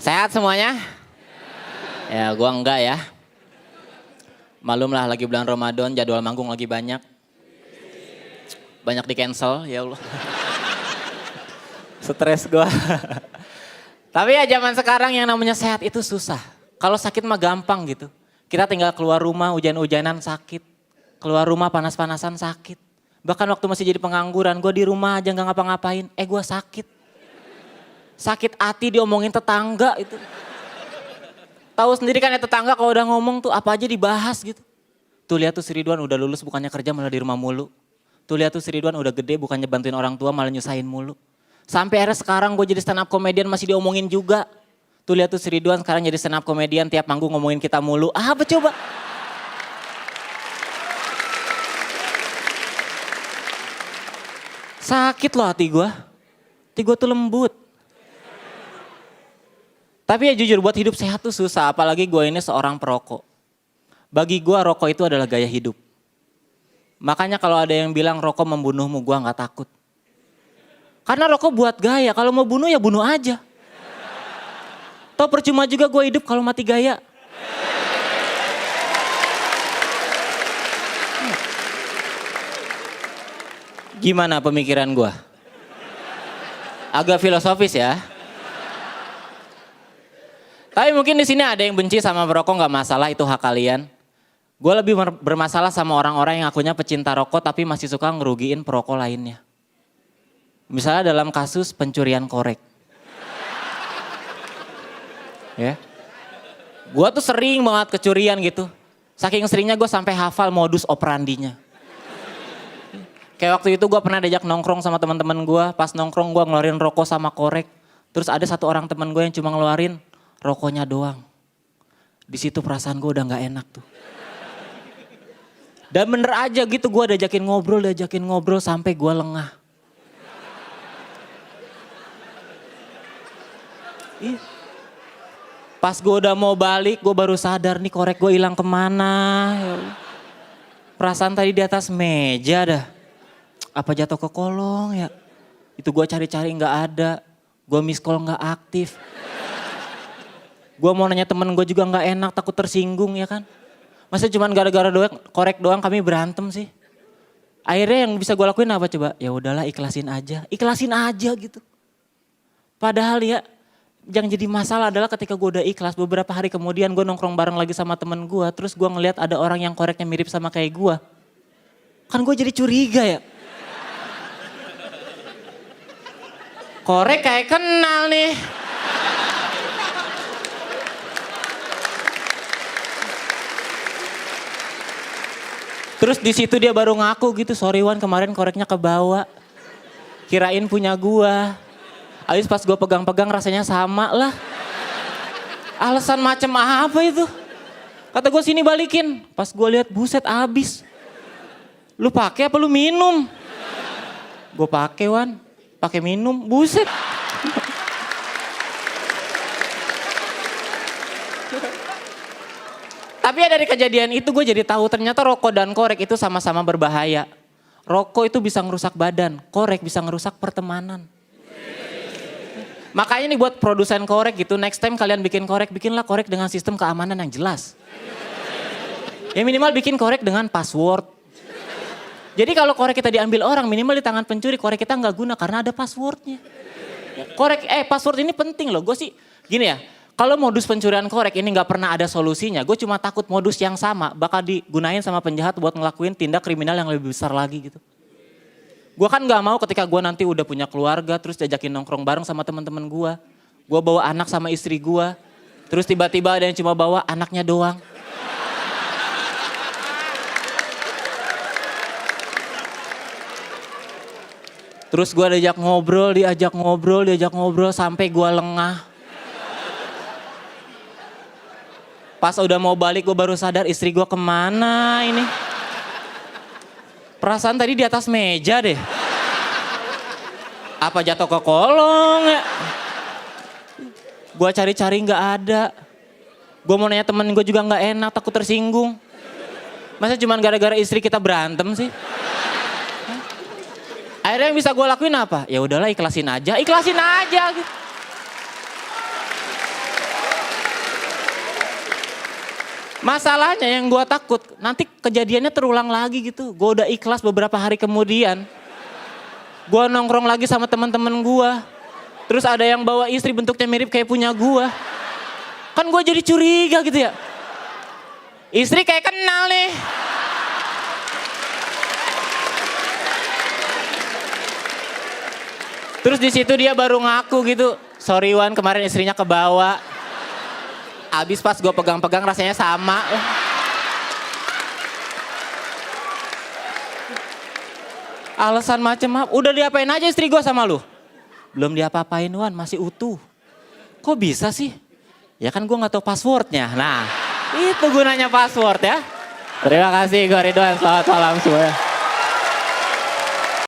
Sehat semuanya? Ya gua enggak ya. Malum lah lagi bulan Ramadan, jadwal manggung lagi banyak. Banyak di cancel, ya Allah. Stres gua. Tapi ya zaman sekarang yang namanya sehat itu susah. Kalau sakit mah gampang gitu. Kita tinggal keluar rumah hujan-hujanan sakit. Keluar rumah panas-panasan sakit. Bahkan waktu masih jadi pengangguran, gue di rumah aja gak ngapa-ngapain. Gue sakit. Sakit hati diomongin tetangga itu. Tahu sendiri kan ya tetangga kalau udah ngomong tuh apa aja dibahas gitu. Tuh lihat tuh si Ridwan udah lulus bukannya kerja malah di rumah mulu. Tuh lihat tuh si Ridwan udah gede bukannya bantuin orang tua malah nyusahin mulu. Sampai akhirnya sekarang gue jadi stand up comedian masih diomongin juga. Tuh lihat tuh si Ridwan sekarang jadi stand up comedian tiap manggung ngomongin kita mulu. Apa coba? Sakit loh hati gue. Hati gue tuh lembut. Tapi ya jujur buat hidup sehat tuh susah. Apalagi gue ini seorang perokok. Bagi gue rokok itu adalah gaya hidup. Makanya kalau ada yang bilang rokok membunuhmu gue gak takut. Karena rokok buat gaya. Kalau mau bunuh ya bunuh aja. Toh percuma juga gue hidup kalau mati gaya. Gimana pemikiran gue? Agak filosofis ya. Tapi mungkin di sini ada yang benci sama perokok nggak masalah, itu hak kalian. Gue lebih bermasalah sama orang-orang yang akunya pecinta rokok tapi masih suka ngerugiin perokok lainnya. Misalnya dalam kasus pencurian korek. Ya. Gue tuh sering banget kecurian gitu. Saking seringnya gue sampai hafal modus operandinya. Kayak waktu itu gue pernah diajak nongkrong sama teman-teman gue. Pas nongkrong gue ngeluarin rokok sama korek. Terus ada satu orang teman gue yang cuma ngeluarin rokoknya doang. Di situ perasaan gue udah nggak enak tuh. Dan bener aja gitu gue diajakin ngobrol sampai gue lengah. Ih. Pas gue udah mau balik gue baru sadar nih korek gue hilang kemana. Perasaan tadi di atas meja dah. Apa jatuh ke kolong ya? Itu gue cari-cari nggak ada. Gue miss call nggak aktif. Gue mau nanya temen gue juga nggak enak, takut tersinggung ya kan. Masa cuma gara-gara korek doang kami berantem sih. Akhirnya yang bisa gue lakuin apa coba? Ya udahlah ikhlasin aja gitu. Padahal ya yang jadi masalah adalah ketika gue udah ikhlas beberapa hari kemudian gue nongkrong bareng lagi sama temen gue. Terus gue ngeliat ada orang yang koreknya mirip sama kayak gue. Kan gue jadi curiga ya. Korek kayak kenal nih. Terus di situ dia baru ngaku gitu, sorry Wan kemarin koreknya kebawa. Kirain punya gua. Habis pas gua pegang-pegang rasanya sama lah. Alasan macem apa itu? Kata gua sini balikin. Pas gua lihat buset abis. Lu pakai apa lu minum? Gua pakai Wan. Pakai minum, buset. Tapi ya dari kejadian itu gue jadi tahu ternyata rokok dan korek itu sama-sama berbahaya. Rokok itu bisa ngerusak badan, korek bisa ngerusak pertemanan. Makanya nih buat produsen korek gitu, next time kalian bikin korek, bikinlah korek dengan sistem keamanan yang jelas. Ya minimal bikin korek dengan password. Jadi kalau korek kita diambil orang minimal di tangan pencuri korek kita nggak guna karena ada passwordnya. Password ini penting loh. Gue sih gini ya, kalau modus pencurian korek ini nggak pernah ada solusinya. Gue cuma takut modus yang sama bakal digunain sama penjahat buat ngelakuin tindak kriminal yang lebih besar lagi gitu. Gue kan nggak mau ketika gue nanti udah punya keluarga terus diajakin nongkrong bareng sama teman-teman gue. Gue bawa anak sama istri gue. Terus tiba-tiba ada yang cuma bawa anaknya doang. Terus gue diajak ngobrol sampai gue lengah. Pas udah mau balik gue baru sadar istri gue kemana ini. Perasaan tadi di atas meja deh. Apa jatuh ke kolong ya? Gue cari-cari gak ada. Gue mau nanya temen gue juga gak enak, takut tersinggung. Masa cuma gara-gara istri kita berantem sih? Akhirnya yang bisa gue lakuin apa? Ya udahlah ikhlasin aja gitu. Masalahnya yang gue takut nanti kejadiannya terulang lagi gitu. Gue udah ikhlas beberapa hari kemudian. Gue nongkrong lagi sama teman-teman gue. Terus ada yang bawa istri bentuknya mirip kayak punya gue. Kan gue jadi curiga gitu ya. Istri kayak kenal nih. Terus di situ dia baru ngaku gitu. Sorry Wan, kemarin istrinya kebawa. Abis pas gue pegang-pegang rasanya sama. Alasan macem apa? Udah diapain aja istri gue sama lu? Belum diapa-apain Wan, masih utuh. Kok bisa sih? Ya kan gue gak tahu passwordnya. Nah, itu gunanya password ya. Terima kasih gue Ridwan, selamat malam semuanya.